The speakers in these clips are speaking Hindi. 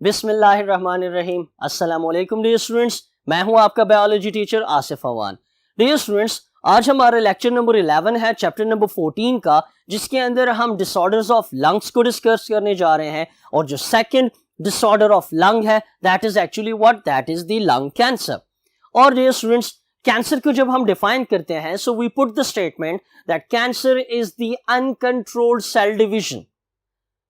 बिस्मिल्लाहिर्रहमानिर्रहीम। अस्सलामुअलैकुम डियर स्टूडेंट्स, मैं हूं आपका biology teacher Asif Awan. Dear students, आज हमारा लेक्चर नंबर 11 है, चैप्टर नंबर 14 का, जिसके अंदर हम डिसऑर्डर्स ऑफ लंग्स को डिस्कस करने जा रहे हैं। और जो सेकंड डिसऑर्डर ऑफ लंग है that is actually what, that is the lung cancer. और डियर स्टूडेंट्स, कैंसर को जब हम डिफाइन करते हैं, so we put the statement that cancer is the uncontrolled cell division.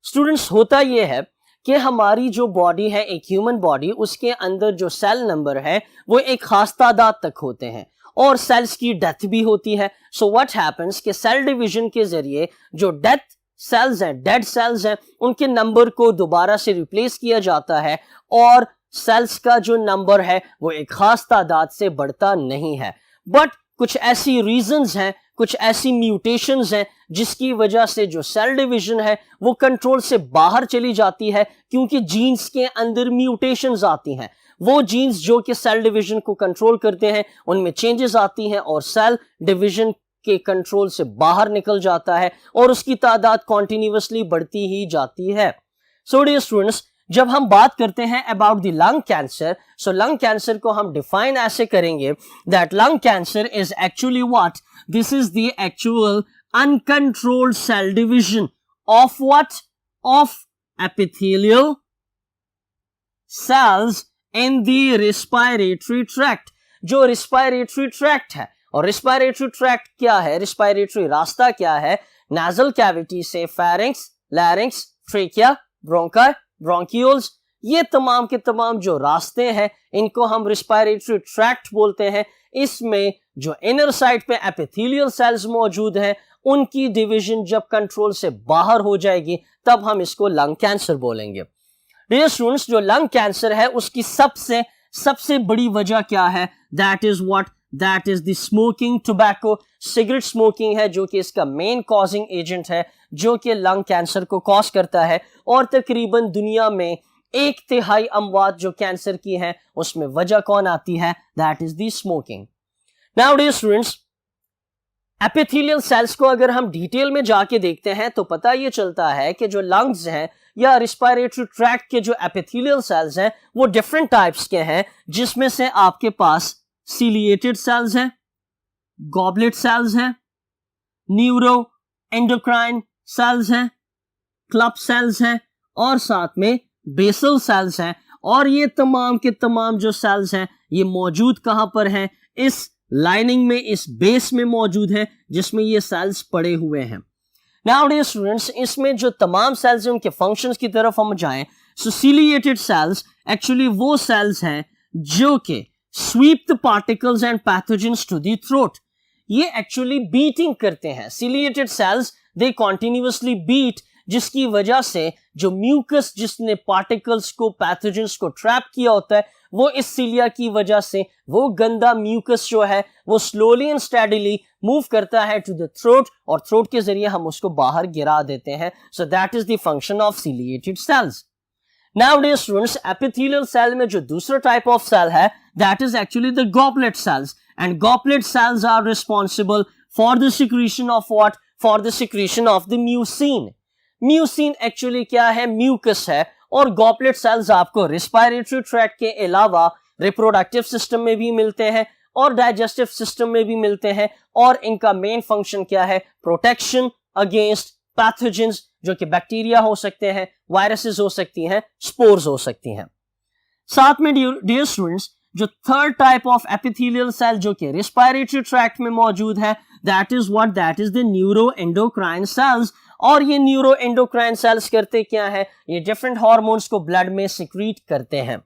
Students, होता यह है कि हमारी जो बॉडी है, एक ह्यूमन बॉडी, उसके अंदर जो सेल नंबर है वो एक खास तादाद तक होते हैं और सेल्स की डेथ भी होती है। सो व्हाट हैपेंस कि सेल डिवीजन के जरिए जो डेथ सेल्स हैं, डेड सेल्स हैं, उनके नंबर को दोबारा से रिप्लेस किया जाता है और सेल्स का जो नंबर है वो एक खास तादाद से बढ़ता नहीं है। बट कुछ ऐसी रीजंस हैं, कुछ ऐसी म्यूटेशंस हैं जिसकी वजह से जो सेल डिवीजन है वो कंट्रोल से बाहर चली जाती है, क्योंकि जीन्स के अंदर म्यूटेशंस आती हैं। वो जीन्स जो कि सेल डिवीजन को कंट्रोल करते हैं उनमें चेंजेस आती हैं और सेल डिवीजन के कंट्रोल से बाहर निकल जाता है और उसकी तादाद कॉन्टिन्यूसली बढ़ती ही जाती है। सो डियर स्टूडेंट्स, जब हम बात करते हैं about the lung cancer, so lung cancer को हम डिफाइन ऐसे करेंगे that lung cancer is actually what, this is the actual uncontrolled cell division of what, of epithelial cells in the respiratory tract। जो respiratory tract है, और respiratory tract क्या है, respiratory रास्ता क्या है, nasal cavity से pharynx, larynx, trachea, bronchi, bronchioles, ये तमाम के तमाम जो रास्ते हैं इनको हम respiratory tract बोलते हैं। इसमें जो इनर साइड पे एपिथेलियल सेल्स मौजूद हैं उनकी डिवीजन जब कंट्रोल से बाहर हो जाएगी तब हम इसको लंग कैंसर बोलेंगे। डियर स्टूडेंट्स, जो लंग कैंसर है उसकी सबसे बड़ी वजह क्या है, that is what, that is the smoking tobacco. Cigarette smoking है जो कि इसका मेन कॉजिंग एजेंट है जो कि लंग कैंसर को कॉज करता है। और तकरीबन दुनिया में 1/3 अमवात जो कैंसर की हैं उसमें वजह कौन आती है, that is the smoking. Now dear students, epithelial cells को अगर हम डिटेल में जाके देखते हैं तो पता ये चलता है कि जो लंग्स हैं या रिस्पिरेटरी ट्रैक्ट के जो एपिथेलियल सेल्स हैं वो डिफरेंट टाइप्स के हैं, जिसमें से आपके पास सीलिएटेड सेल्स हैं, गॉबलेट सेल्स हैं, न्यूरो एंडोक्राइन सेल्स हैं, क्लब सेल्स हैं और साथ में बेसल सेल्स हैं। और ये तमाम के तमाम जो सेल्स हैं ये मौजूद कहां पर हैं, इस लाइनिंग में, इस बेस में मौजूद है जिसमें ये सेल्स पड़े हुए हैं। नाउ डियर स्टूडेंट्स, इसमें जो तमाम सेल्स हैं उनके फंक्शंस की तरफ हम जाएं, सो सीलिएटेड सेल्स एक्चुअली वो सेल्स हैं जो कि sweep the particles and pathogens to the throat. ये एक्चुअली बीटिंग करते हैं। Ciliated cells they continuously beat, जिसकी वजह से जो म्यूकस जिसने पार्टिकल्स को, पैथोजेंस को ट्रैप किया होता है, वो इस सीलिया की वजह से वो गंदा म्यूकस जो है वो स्लोली एंड स्टेडीली मूव करता है टू द थ्रोट और थ्रोट के जरिए हम उसको बाहर गिरा देते हैं। So that is the function of ciliated cells. Now dear students, epithelial cell में जो दूसरा टाइप ऑफ सेल है that is actually the goblet cells, and goblet cells are responsible for the secretion of what, for the secretion of the mucin. Mucin actually क्या है, म्यूकस है। और गॉबलेट सेल्स आपको रिस्पिरेटरी ट्रैक्ट के अलावा रिप्रोडक्टिव सिस्टम में भी मिलते हैं और डाइजेस्टिव सिस्टम में भी मिलते हैं। और इनका मेन फंक्शन क्या है, प्रोटेक्शन अगेंस्ट पैथोजेंस, जो कि बैक्टीरिया हो सकते हैं, वायरसेस हो सकती हैं, स्पोर्स हो सकती हैं। साथ में डियर स्टूडेंट्स, जो third type of epithelial cell जो कि रिस्पिरेटरी ट्रैक्ट में मौजूद है that is what, that is the neuro endocrine cells. और ये न्यूरो एंडोक्राइन सेल्स करते क्या है, ये डिफरेंट हार्मोन्स को ब्लड में सिक्रीट करते हैं।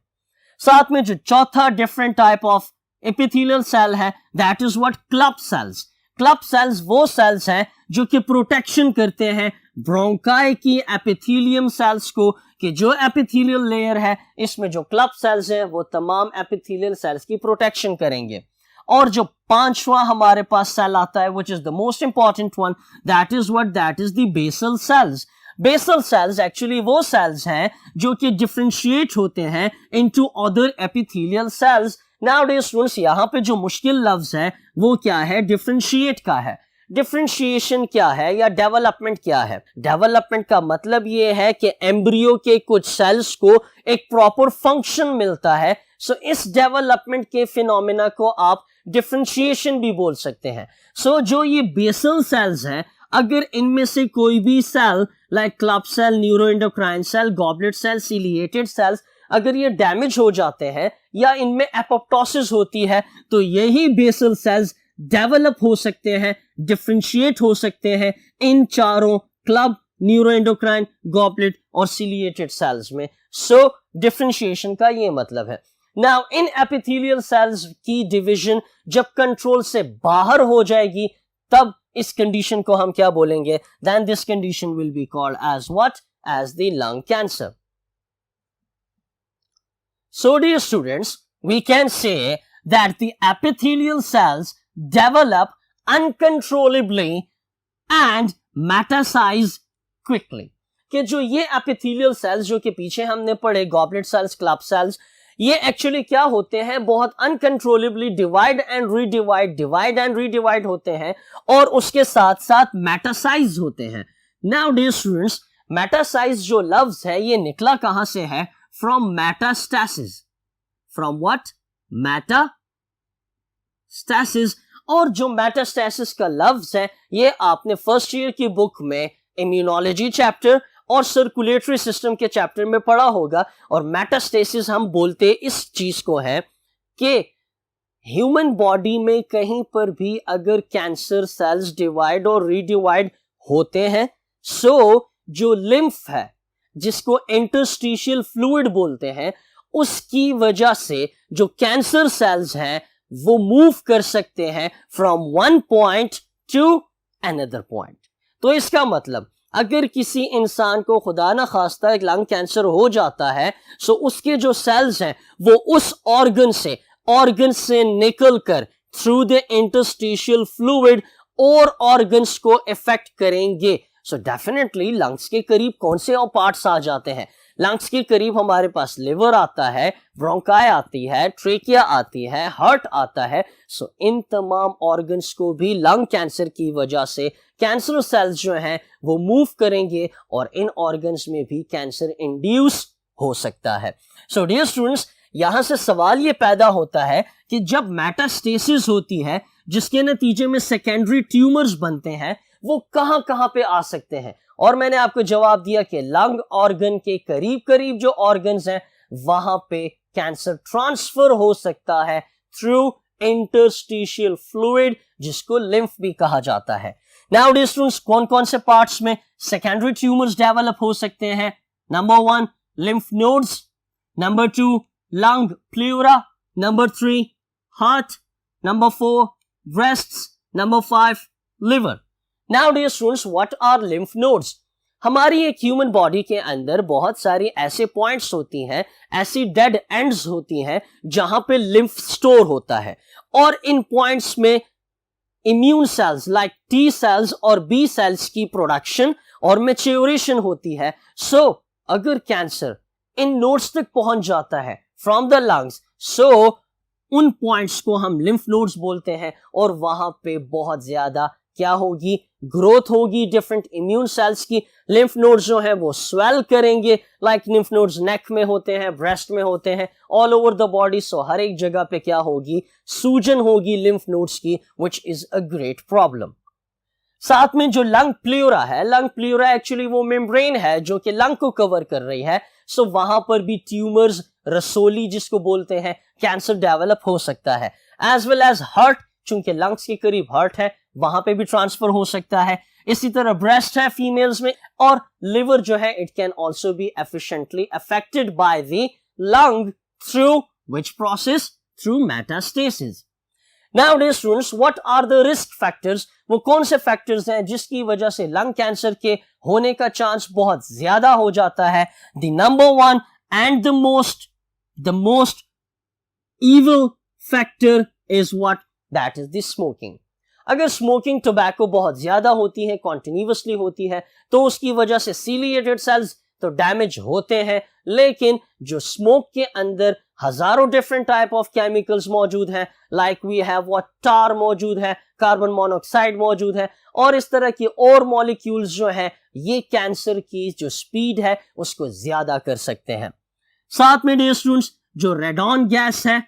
साथ में जो चौथा different type of epithelial cell है that is what, club cells. Club cells वो सेल्स हैं जो कि प्रोटेक्शन करते हैं ब्रोंकाई की एपिथेलियम सेल्स को, कि जो एपिथेलियल लेयर है इसमें जो क्लब सेल्स हैं वो तमाम एपिथेलियल सेल्स की प्रोटेक्शन करेंगे। और जो पांचवा हमारे पास सेल आता है which is the most important one, that is what, that is the basal cells. Basal cells actually वो सेल्स हैं जो कि डिफरेंशिएट होते हैं into other epithelial cells. Now dear students, यहाँ पे जो मुश्किल लफ्ज है वो क्या है, डिफरेंशिएट का है। डिफरेंशिएशन क्या है या डेवलपमेंट क्या है? डेवलपमेंट का मतलब ये है कि एम्ब्रियो के कुछ सेल्स को एक प्रॉपर फंक्शन मिलता है। सो इस डेवलपमेंट के फिनोमेना को आप डिफरेंशिएशन भी बोल सकते हैं। सो जो ये बेसल सेल्स हैं, अगर इनमें से कोई भी cell like club cell, neuroendocrine cell, goblet cell, ciliated cells, अगर ये डैमेज हो जाते हैं या इनमें एपोप्टोसिस होती है, तो यही बेसल सेल्स डेवलप हो सकते हैं, डिफरेंशिएट हो सकते हैं इन चारों क्लब, न्यूरोएंडोक्राइन, गॉबलेट और सीलिएटेड सेल्स में। सो डिफरेंशिएशन का ये मतलब है। नाउ इन एपिथेलियल सेल्स की डिवीजन जब कंट्रोल से बाहर हो जाएगी, तब इस कंडीशन को हम क्या बोलेंगे? Then this condition will be called as what? As the lung cancer. So dear students, we can say that the epithelial cells develop uncontrollably and metastasize quickly। कि जो ये epithelial cells जो कि पीछे हमने पढ़े, गॉबलेट सेल्स, क्लब सेल्स, ये एक्चुअली क्या होते हैं? बहुत अनकंट्रोलेबली डिवाइड एंड रीडिवाइड होते हैं और उसके साथ साथ मेटासाइज होते हैं। नाउ डियर स्टूडेंट्स, मेटासाइज जो लफ्ज है ये निकला कहां से है? From metastasis। From what? Metastasis। और जो मेटास्टेसिस का लफ्ज है ये आपने फर्स्ट ईयर की बुक में इम्यूनोलॉजी चैप्टर और सर्कुलेटरी सिस्टम के चैप्टर में पढ़ा होगा। और मेटास्टेसिस हम बोलते इस चीज को है कि ह्यूमन बॉडी में कहीं पर भी अगर कैंसर सेल्स डिवाइड और रीडिवाइड होते हैं, सो जो लिम्फ है जिसको इंटरस्टिशियल फ्लूइड बोलते हैं, उसकी वजह से जो कैंसर सेल्स हैं वो मूव कर सकते हैं from one point two another point. तो इसका मतलब अगर किसी इंसान को खुदा ना खास्ता एक लंग कैंसर हो जाता है, सो उसके जो सेल्स हैं वो उस ऑर्गन से निकलकर थ्रू द इंटरस्टिशियल फ्लूइड और ऑर्गन्स को इफेक्ट करेंगे। सो डेफिनेटली लंग्स के करीब कौन से और पार्ट्स आ जाते हैं? लंग्स के करीब हमारे पास लिवर आता है, ब्रोंकाई आती है, ट्रेकिया आती है, हार्ट आता है। सो इन तमाम ऑर्गन्स को भी लंग कैंसर की वजह से कैंसर सेल्स जो हैं वो मूव करेंगे और इन ऑर्गन्स में भी कैंसर इंड्यूस हो सकता है। सो डियर स्टूडेंट्स, यहां से सवाल ये पैदा होता है कि जब मेटास्टेसिस होती है जिसके नतीजे में सेकेंडरी ट्यूमर्स बनते हैं, वो कहां कहां पे आ सकते हैं? और मैंने आपको जवाब दिया कि लंग ऑर्गन के करीब करीब जो ऑर्गन्स हैं वहां पे कैंसर ट्रांसफर हो सकता है थ्रू इंटरस्टिशियल फ्लूइड, जिसको लिम्फ भी कहा जाता है। नाउ डियर स्टूडेंट्स, कौन कौन से पार्ट्स में सेकेंडरी ट्यूमर्स डेवलप हो सकते हैं? Number 1 lymph nodes, number 2 lung pleura, number 3 heart, number 4 breasts, number 5 liver. Now dear students, what are lymph nodes? हमारी एक ह्यूमन बॉडी के अंदर बहुत सारी ऐसे पॉइंट्स होती हैं, ऐसी डेड एंड्स होती हैं जहां पे लिम्फ स्टोर होता है और इन पॉइंट्स में immune cells like T cells और बी सेल्स की प्रोडक्शन और मैच्योरेशन होती है। सो अगर कैंसर इन नोड्स तक पहुंच जाता है फ्रॉम द लंग्स, सो उन पॉइंट्स को हम लिम्फ नोड्स बोलते हैं और वहां पे बहुत ज्यादा क्या होगी? ग्रोथ होगी डिफरेंट इम्यून सेल्स की। लिम्फ नोड्स जो हैं वो स्वेल करेंगे, लाइक लिम्फ नोड्स नेक में होते हैं, ब्रेस्ट में होते हैं, ऑल ओवर द बॉडी। सो हर एक जगह पे क्या होगी? सूजन होगी लिम्फ नोड्स की, which is a great problem. साथ में जो लंग प्लूरा है, लंग प्लूरा एक्चुअली वो मेम्ब्रेन है जो कि लंग को कवर कर रही है। सो वहां पर भी ट्यूमर्स, रसोली जिसको बोलते हैं, कैंसर डेवलप हो सकता है। एज वेल एज हार्ट, चूंकि लंग्स के करीब हार्ट है, वहां पे भी ट्रांसफर हो सकता है। इसी तरह ब्रेस्ट है फीमेल्स में, और लिवर जो है it can also be efficiently affected by the lung through which process? Through metastasis. Now dear students, what are the risk factors? वो कौन से फैक्टर्स हैं जिसकी वजह से लंग कैंसर के होने का चांस बहुत ज्यादा हो जाता है? The number 1 and the most evil factor is what? That is the smoking। अगर स्मोकिंग टोबैको बहुत ज्यादा होती है, कॉन्टिन्यूसली होती है, तो उसकी वजह से सीलिएटेड सेल्स तो डैमेज होते हैं, लेकिन जो स्मोक के अंदर हजारों डिफरेंट टाइप ऑफ केमिकल्स मौजूद हैं, लाइक वी हैव व्हाट टार मौजूद है, कार्बन मोनोऑक्साइड मौजूद है, और इस तरह की और मॉलिक्यूल्स जो हैं ये कैंसर की जो स्पीड है उसको ज्यादा कर सकते हैं। साथ में डियर स्टूडेंट्स जो रेडॉन गैस है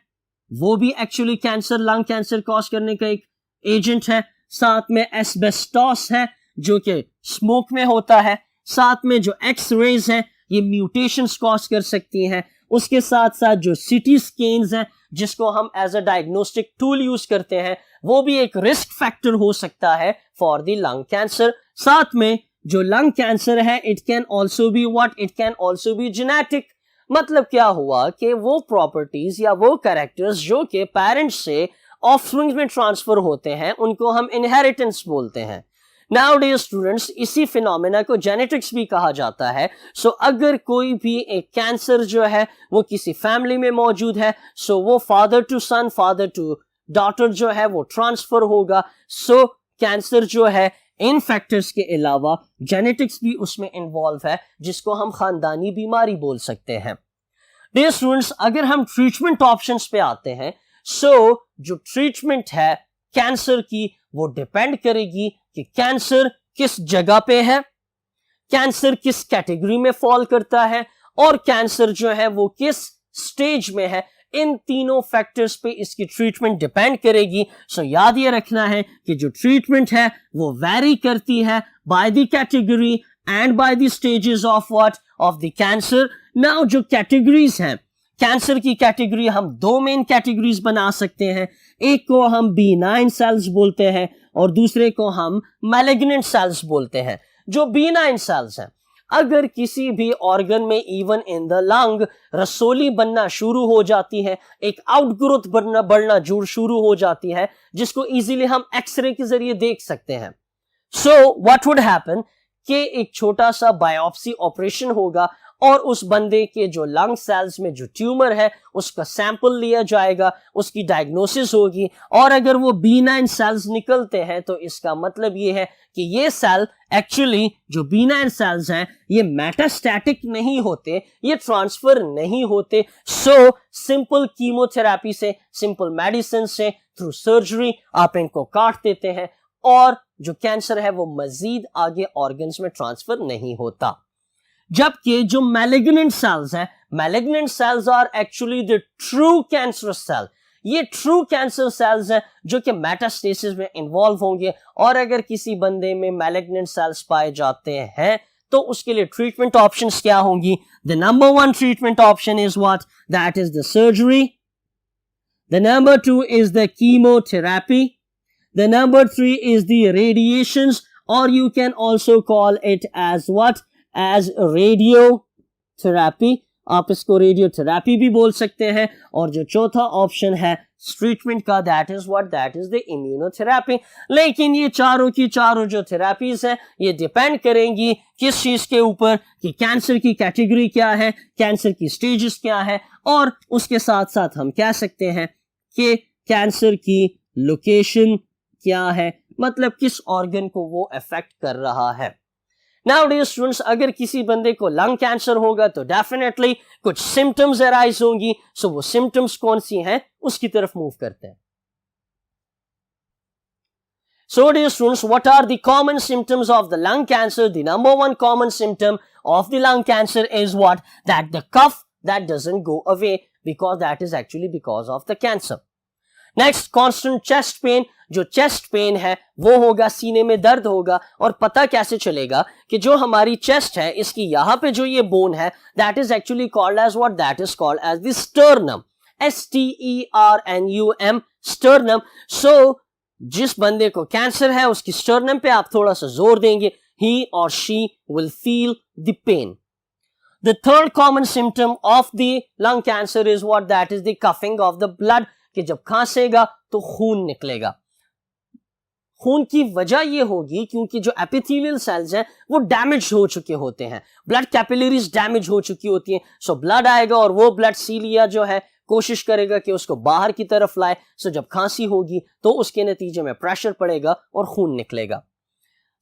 वो भी actually cancer, lung cancer cause करने का एक एजेंट है। साथ में एस्बेस्टॉस है जो कि स्मोक में होता है। साथ में जो एक्स रेज है ये म्यूटेशंस कॉज कर सकती हैं। उसके साथ साथ जो सीटी स्कैन्स हैं जिसको हम as a diagnostic tool use करते हैं वो भी एक रिस्क फैक्टर हो सकता है फॉर द लंग कैंसर। साथ में जो लंग कैंसर है it can also be what, it can also be genetic. मतलब क्या हुआ कि वो प्रॉपर्टीज या वो कैरेक्टर्स जो कि पेरेंट्स से ऑफस्प्रिंग्स में ट्रांसफर होते हैं उनको हम इनहेरिटेंस बोलते हैं। नाउ डियर स्टूडेंट्स इसी फिनोमेना को जेनेटिक्स भी कहा जाता है। सो अगर कोई भी एक कैंसर जो है वो किसी फैमिली में मौजूद है सो वो father to son, father to daughter जो है वो ट्रांसफर होगा। सो कैंसर जो है इन फैक्टर्स के अलावा जेनेटिक्स भी उसमें इन्वॉल्व है जिसको हम खानदानी बीमारी बोल सकते हैं। डियर स्टूडेंट्स अगर हम ट्रीटमेंट ऑप्शंस पे आते हैं सो जो ट्रीटमेंट है कैंसर की वो डिपेंड करेगी कि कैंसर किस जगह पे है, कैंसर किस कैटेगरी में फॉल करता है और कैंसर जो है वो किस स्टेज में है। इन तीनों फैक्टर्स पे इसकी ट्रीटमेंट डिपेंड करेगी। सो याद ये रखना है कि जो ट्रीटमेंट है वो वैरी करती है by the category and by the stages of what, of the cancer. Now जो कैटेगरीज हैं कैंसर की कैटेगरी हम दो मेन कैटेगरीज बना सकते हैं। एक को हम B9 सेल्स बोलते हैं और दूसरे को हम मैलिग्नेंट सेल्स बोलते हैं। जो B9 सेल्स हैं अगर किसी भी ऑर्गन में इवन इन द लंग रसोली बनना शुरू हो जाती है, एक आउटग्रोथ बढ़ना शुरू हो जाती है जिसको इजीली हम एक्सरे के जरिए देख सकते हैं। सो व्हाट वुड हैपन कि एक छोटा सा बायोप्सी ऑपरेशन होगा और उस बंदे के जो लंग सेल्स में जो ट्यूमर है उसका सैंपल लिया जाएगा, उसकी डायग्नोसिस होगी और अगर वो B9 सेल्स निकलते हैं तो इसका मतलब ये है कि ये सेल एक्चुअली जो B9 सेल्स हैं ये मेटास्टैटिक नहीं होते, ये ट्रांसफर नहीं होते। सो सिंपल कीमोथेरेपी से, सिंपल मेडिसिन से, थ्रू सर्जरी आप इनको काट देते हैं और जो कैंसर है वो मजीद आगे ऑर्गन्स में ट्रांसफर नहीं होता। जबकि जो मैलिग्नेंट सेल्स हैं, malignant cells are actually the true cancer cell. ये ट्रू कैंसर सेल्स हैं जो कि मेटास्टेसिस में इन्वॉल्व होंगे और अगर किसी बंदे में मैलिग्नेंट सेल्स पाए जाते हैं तो उसके लिए ट्रीटमेंट ऑप्शंस क्या होंगी? The number 1 treatment option is what, that is the surgery. The number 2 is the chemotherapy. The number 3 is the radiations, or you can also call it as what? As radiotherapy. आप इसको रेडियोथेरेपी भी बोल सकते हैं। और जो चौथा ऑप्शन है ट्रीटमेंट का that is what, that is the immunotherapy. लेकिन ये चारों की चारों जो थेरेपीज हैं ये डिपेंड करेंगी किस चीज के ऊपर कि कैंसर की कैटेगरी क्या है, कैंसर की स्टेजेस क्या है और उसके साथ साथ हम कह सकते हैं कि कैंसर की लोकेशन क्या है, मतलब किस ऑर्गन को वो अफेक्ट कर रहा है। नाउ डियर स्टूडेंट्स अगर किसी बंदे को लंग कैंसर होगा तो डेफिनेटली कुछ सिम्टम्स अराइज होंगी। सो वो सिम्टम्स कौन सी हैं उसकी तरफ मूव करते हैं। So dear students, what are the common symptoms of the lung cancer? The number 1 common symptom of the lung cancer is what? That the cough that doesn't go away, because that is actually because of the cancer. Next constant chest pain. जो चेस्ट पेन है वो होगा, सीने में दर्द होगा। और पता कैसे चलेगा कि जो हमारी चेस्ट है इसकी यहां पे जो ये बोन है that is actually called as what, that is called as the sternum, STERNUM, sternum. So जिस बंदे को कैंसर है उसकी स्टर्नम पे आप थोड़ा सा जोर देंगे, he or she will feel the pain. The third common symptom of the lung cancer is what, that is the coughing of the blood, कि जब खांसेगा तो खून निकलेगा। खून की वजह ये होगी क्योंकि जो एपिथेलियल सेल्स हैं वो डैमेज हो चुके होते हैं, ब्लड कैपिलरीज डैमेज हो चुकी होती हैं। सो ब्लड आएगा और वो ब्लड सीलिया जो है कोशिश करेगा कि उसको बाहर की तरफ लाए। सो जब खांसी होगी तो उसके नतीजे में प्रेशर पड़ेगा और खून निकलेगा।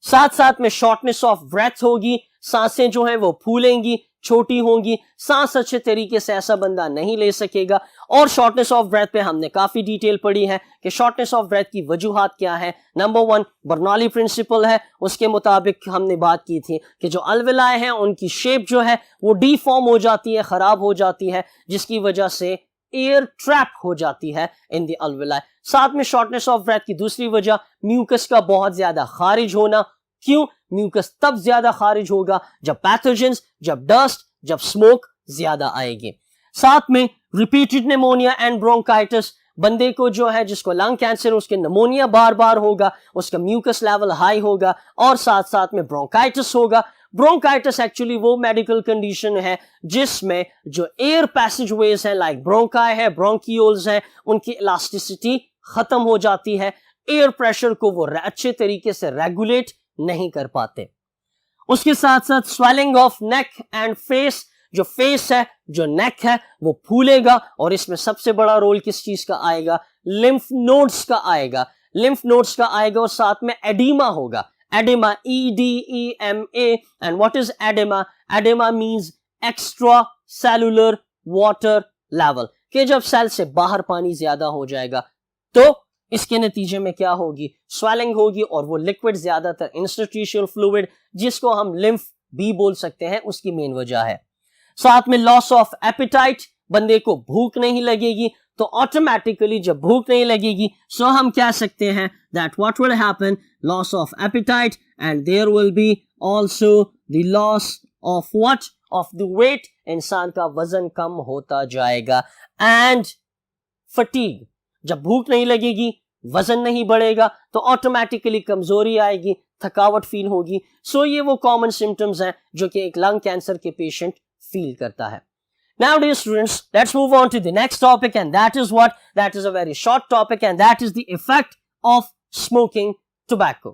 साथ साथ में शॉर्टनेस ऑफ ब्रेथ होगी, सांसें जो हैं वो फूलेंगी छोटी होंगी, सांस अच्छे तरीके से ऐसा बंदा नहीं ले सकेगा। और शॉर्टनेस ऑफ ब्रेथ पे हमने काफी डिटेल पढ़ी है कि शॉर्टनेस ऑफ ब्रेथ की वजूहात क्या है। नंबर 1 बर्नौली प्रिंसिपल है, उसके मुताबिक हमने बात की थी कि जो अलविलाए हैं उनकी शेप जो है वो डीफॉर्म हो जाती है, खराब हो जाती है, जिसकी वजह से एयर ट्रैप हो जाती है इन द अलविलाए। साथ में शॉर्टनेस ऑफ ब्रेथ की दूसरी वजह म्यूकस का बहुत ज्यादा खारिज होना। क्यों? म्यूकस तब ज्यादा खारिज होगा जब पैथोजेंस, जब डस्ट, जब स्मोक ज्यादा आएगी। साथ में रिपीटेड निमोनिया एंड ब्रोंकाइटिस, बंदे को जो है जिसको लंग कैंसर, उसके निमोनिया बार बार होगा, उसका म्यूकस लेवल हाई होगा और साथ साथ में ब्रोंकाइटिस होगा। ब्रोंकाइटिस एक्चुअली वो मेडिकल कंडीशन है जिसमें जो एयर पैसेजवेज है लाइक ब्रोंकाई है, ब्रोंकियोल्स है, उनकी इलास्टिसिटी खत्म हो जाती है, एयर प्रेशर को वो अच्छे तरीके से रेगुलेट नहीं कर पाते। उसके साथ साथ swelling of neck and face, जो फेस है, जो नेक है वो फूलेगा और इसमें सबसे बड़ा रोल किस चीज का आएगा? लिम्फ नोड्स का आएगा, लिम्फ नोड्स का आएगा और साथ में एडिमा होगा। Oedema, EDEMA, and what is oedema? Oedema means extra cellular water level, कि जब सेल से बाहर पानी ज्यादा हो जाएगा तो इसके नतीजे में क्या होगी? स्वेलिंग होगी और वो लिक्विड ज्यादातर इंटरस्टिशियल फ्लूइड, जिसको हम लिम्फ भी बोल सकते हैं, उसकी मेन वजह है। साथ में लॉस ऑफ एपिटाइट, बंदे को भूख नहीं लगेगी, तो ऑटोमेटिकली जब भूख नहीं लगेगी सो हम कह सकते हैं that what will happen, loss of appetite and there will be also the loss of what, of the weight, इंसान का वजन कम होता जाएगा। एंड फटीग, जब भूख नहीं लगेगी, वजन नहीं बढ़ेगा, तो ऑटोमेटिकली कमजोरी आएगी, थकावट फील होगी। सो ये वो कॉमन सिम्टम्स हैं जो कि एक लंग कैंसर के पेशेंट फील करता है। Now dear students, let's move on to the next topic, and that is what? That is a very short topic, and that is the effect of smoking tobacco.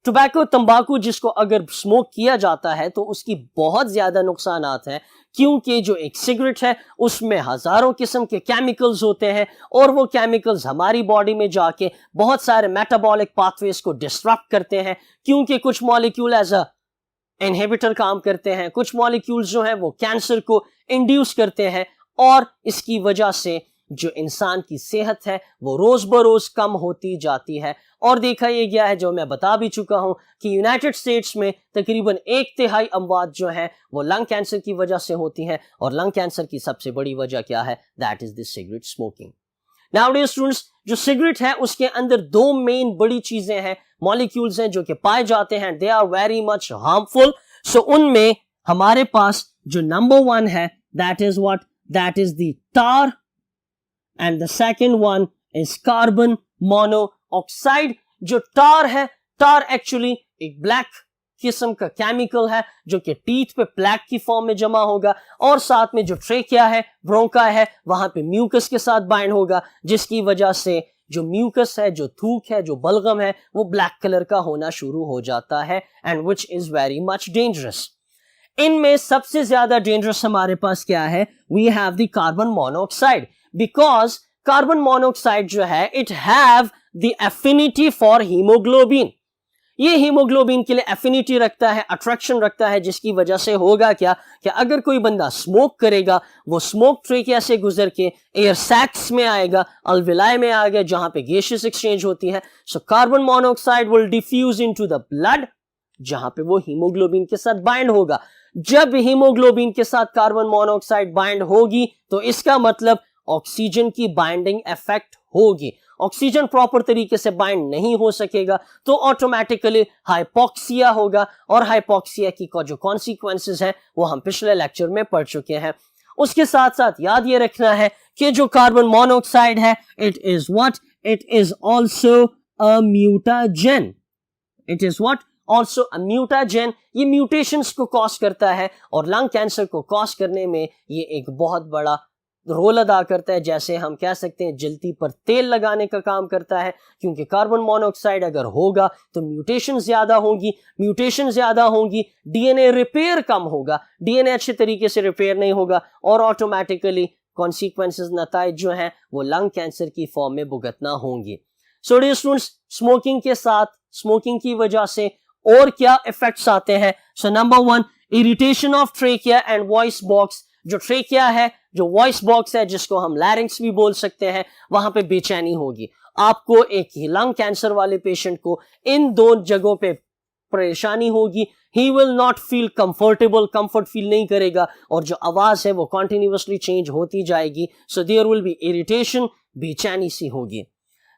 Tobacco, तंबाकू, जिसको अगर स्मोक किया जाता है तो उसकी बहुत ज्यादा नुकसानात हैं, क्योंकि जो एक सिगरेट है उसमें हजारों किस्म के केमिकल्स होते हैं और वो केमिकल्स हमारी बॉडी में जाके बहुत सारे मेटाबॉलिक पाथवेज को डिस्टरप्ट करते हैं, क्योंकि कुछ मॉलिक्यूल एज अ इनहिबिटर काम करते हैं, कुछ मॉलिक्यूल्स जो हैं वो कैंसर को इंड्यूस करते हैं और इसकी वजह से जो इंसान की सेहत है वो रोज बरोज कम होती जाती है। और देखा यह गया है, जो मैं बता भी चुका हूं, कि यूनाइटेड स्टेट्स में तकरीबन 1/3 अमवात जो है वो लंग कैंसर की वजह से होती हैं, और लंग कैंसर की सबसे बड़ी वजह क्या है? That is the cigarette smoking. Now dear students, जो सिगरेट है उसके अंदर 2 मेन बड़ी चीजें हैं, मॉलिक्यूल्स हैं जो कि पाए जाते हैं, they are very much harmful. So उनमें हमारे पास जो नंबर 1 है that is what? That is the tar, and the second one is carbon monoxide. जो टार है, टार एक्चुअली एक ब्लैक किस्म का केमिकल है जो कि टीथ पे प्लैक की फॉर्म में जमा होगा, और साथ में जो ट्रेकिया है, ब्रोंका है, वहां पे म्यूकस के साथ बाइंड होगा, जिसकी वजह से जो म्यूकस है, जो थूक है, जो बलगम है, वो ब्लैक कलर का होना शुरू हो जाता है, and which is very much dangerous. इनमें सबसे ज्यादा डेंजरस हमारे पास क्या है? We have the carbon monoxide, because carbon monoxide जो है it have the affinity for haemoglobin. ये हीमोग्लोबिन के लिए एफिनिटी रखता है, अट्रैक्शन रखता है, जिसकी वजह से होगा क्या कि अगर कोई बंदा स्मोक करेगा, वो स्मोक ट्रेकिया से गुजर के एयर सैक्स में आएगा, अल्विलाई में आ गया, जहां पे गैसेस एक्सचेंज होती है। So carbon monoxide will diffuse into the blood, जहां पे वो हीमोग्लोबिन के साथ बाइंड होगा। जब हीमोग्लोबिन के साथ कार्बन मोनोऑक्साइड बाइंड होगी तो इसका मतलब ऑक्सीजन की बाइंडिंग इफेक्ट होगी। ऑक्सीजन प्रॉपर तरीके से बाइंड नहीं हो सकेगा तो ऑटोमेटिकली हाइपोक्सिया होगा, और हाइपोक्सिया की जो कॉन्सिक्वेंसेस हैं वो हम पिछले लेक्चर में पढ़ चुके हैं। उसके साथ साथ याद ये रखना है कि जो कार्बन मोनोऑक्साइड है it is what? It is also a mutagen. It is what? Also a mutagen. ये म्यूटेशंस को कॉज करता है और लंग कैंसर को कॉज करने में ये एक बहुत बड़ा रोल अदा करता है। जैसे हम कह सकते हैं जलती पर तेल लगाने का काम करता है, क्योंकि कार्बन मोनोऑक्साइड अगर होगा तो म्यूटेशन ज्यादा होंगी, म्यूटेशन ज्यादा होंगी, डीएनए रिपेयर कम होगा, डीएनए अच्छे तरीके से रिपेयर नहीं होगा, और ऑटोमेटिकली कॉन्सिक्वेंसेस, नताइज जो हैं वो लंग कैंसर की फॉर्म में भुगतना होंगी। सो डियर स्टूडेंट्स, स्मोकिंग के साथ, स्मोकिंग की वजह से और क्या इफेक्ट्स आते हैं? So number 1, irritation of trachea and voice box, जो ट्रेकिया है, जो वॉइस बॉक्स है, जिसको हम लैरिंक्स भी बोल सकते हैं, वहां पे बेचैनी होगी। आपको एक ही लंग कैंसर वाले पेशेंट को इन दो जगहों पे परेशानी होगी। He will not feel comfortable, comfort feel नहीं करेगा, और जो आवाज है वो कॉन्टिन्यूसली चेंज होती जाएगी। So there will be irritation, बेचैनी सी होगी।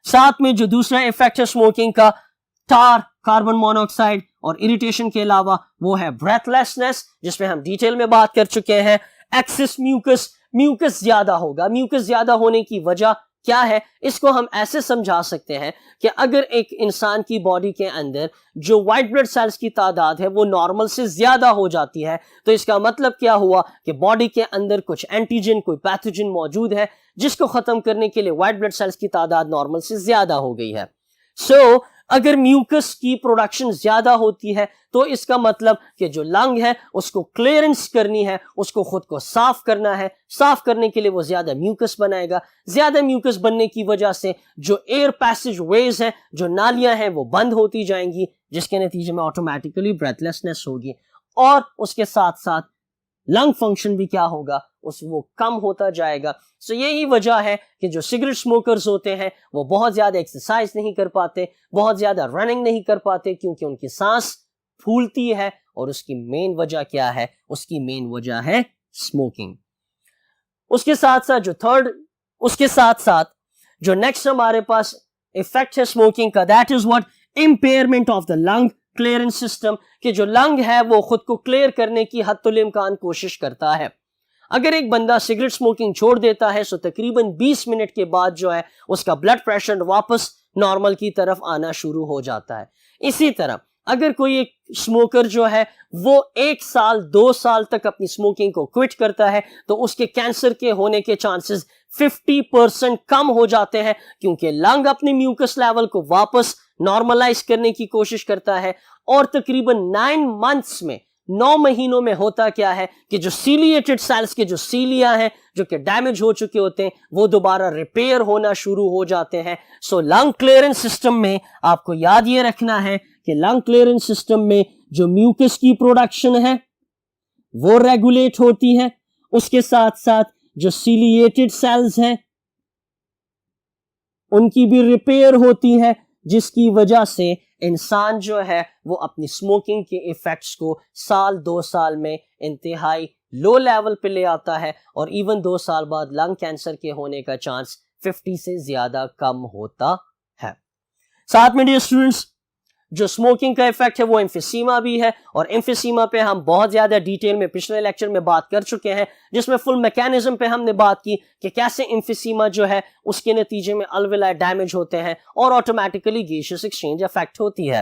साथ में जो दूसरा इफेक्ट है स्मोकिंग का, टार, कार्बन मोनोऑक्साइड और इरिटेशन के अलावा, वो है ब्रेथलेसनेस, जिसमें हम डिटेल में बात कर चुके हैं। एक्सेस म्यूकस, म्यूकस ज्यादा होगा। म्यूकस ज्यादा होने की वजह क्या है, इसको हम ऐसे समझा सकते हैं कि अगर एक इंसान की बॉडी के अंदर जो व्हाइट ब्लड सेल्स की तादाद है वो नॉर्मल से ज्यादा हो जाती है, तो इसका मतलब क्या हुआ कि बॉडी के अंदर कुछ एंटीजन, कोई पैथोजन मौजूद है, जिसको खत्म करने के लिए व्हाइट ब्लड सेल्स की तादाद नॉर्मल से ज्यादा हो गई है। सो अगर म्यूकस की प्रोडक्शन ज्यादा होती है तो इसका मतलब कि जो लंग है उसको क्लियरेंस करनी है, उसको खुद को साफ करना है। साफ करने के लिए वो ज्यादा म्यूकस बनाएगा। ज्यादा म्यूकस बनने की वजह से जो एयर पैसेज वेज है, जो नालियां हैं, वो बंद होती जाएंगी, जिसके नतीजे में ऑटोमेटिकली ब्रेथलेसनेस होगी। और उसके साथ साथ लंग फंक्शन भी क्या होगा, वो कम होता जाएगा। सो यही वजह है कि जो सिगरेट स्मोकर्स होते हैं वो बहुत ज्यादा एक्सरसाइज नहीं कर पाते, बहुत ज्यादा रनिंग नहीं कर पाते, क्योंकि उनकी सांस फूलती है। और उसकी मेन वजह क्या है, उसकी मेन वजह है स्मोकिंग। उसके साथ साथ जो नेक्स्ट हमारे पास इफेक्ट है स्मोकिंग का, that is what, impairment of the lung clearance system, कि जो लंग है वो खुद को क्लियर करने की हद्दुल इम्कान कोशिश करता है। अगर एक बंदा सिगरेट स्मोकिंग छोड़ देता है तो तकरीबन 20 मिनट के बाद जो है उसका ब्लड प्रेशर वापस नॉर्मल की तरफ आना शुरू हो जाता है। इसी तरह अगर कोई एक स्मोकर जो है वो 1 साल 2 साल तक अपनी स्मोकिंग को क्विट करता है तो उसके कैंसर के होने के चांसेस 50% कम हो जाते हैं, क्योंकि लंग अपने म्यूकस लेवल को वापस नॉर्मलाइज करने की कोशिश करता है। और तकरीबन 9 महीनों में होता क्या है कि जो सीलिएटेड सेल्स के जो सीलिया हैं, जो कि डैमेज हो चुके होते हैं, वो दोबारा रिपेयर होना शुरू हो जाते हैं। सो लंग क्लियरेंस सिस्टम में आपको याद ये रखना है कि लंग क्लियरेंस सिस्टम में जो म्यूकस की प्रोडक्शन है वो रेगुलेट होती है, उसके साथ साथ जो सीलिएटेड सेल्स हैं उनकी भी रिपेयर होती है, जिसकी वजह से इंसान जो है वो अपनी स्मोकिंग के इफेक्ट्स को 1-2 साल में इंतहाई लो लेवल पे ले आता है, और इवन 2 साल बाद लंग कैंसर के होने का चांस 50 से ज्यादा कम होता है। साथ में डियर स्टूडेंट्स, जो स्मोकिंग का इफेक्ट है वो एम्फिसीमा भी है, और एम्फिसीमा पे हम बहुत ज्यादा डिटेल में पिछले लेक्चर में बात कर चुके हैं, जिसमें फुल मैकेनिज्म पे हमने बात की कि कैसे एम्फिसीमा जो है उसके नतीजे में अल्वेलाई डैमेज होते हैं और ऑटोमेटिकली गैसियस एक्सचेंज इफेक्ट होती है।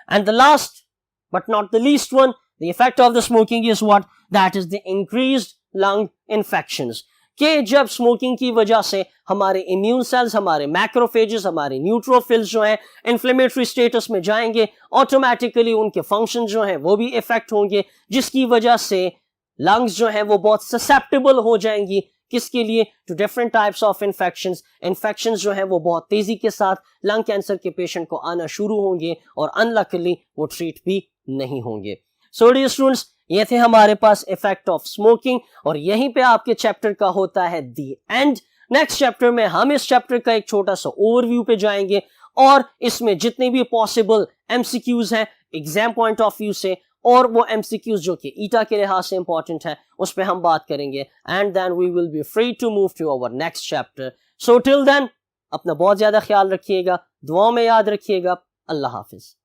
And the last but not the least one, the effect of the smoking is what, that is the increased lung infections, कि जब स्मोकिंग की वजह से हमारे इम्यून सेल्स, हमारे मैक्रोफेजेस, हमारे न्यूट्रोफिल्स जो हैं इन्फ्लेमेटरी स्टेटस में जाएंगे, ऑटोमेटिकली उनके फंक्शन जो हैं वो भी इफेक्ट होंगे, जिसकी वजह से लंग्स जो हैं वो बहुत ससेप्टेबल हो जाएंगी। किसके लिए? To different types of infections जो हैं वो बहुत तेजी के साथ लंग कैंसर के पेशेंट को आना शुरू होंगे, और अनलकीली वो ट्रीट भी नहीं होंगे। सो डियर स्टूडेंट्स, ये थे हमारे पास इफेक्ट ऑफ स्मोकिंग, और यहीं पे आपके चैप्टर का होता है दी एंड। नेक्स्ट चैप्टर में हम इस चैप्टर का एक छोटा सा ओवरव्यू पे जाएंगे, और इसमें जितने भी पॉसिबल एमसीक्यूज हैं एग्जाम पॉइंट ऑफ व्यू से, और वो एमसीक्यूज जो कि ईटा के लिहाज से इंपॉर्टेंट है, उस पे हम बात करेंगे। And then we will be free to move to our next chapter. So till then अपना बहुत ज्यादा ख्याल रखिएगा, दुआओं में याद रखिएगा। अल्लाह हाफिज।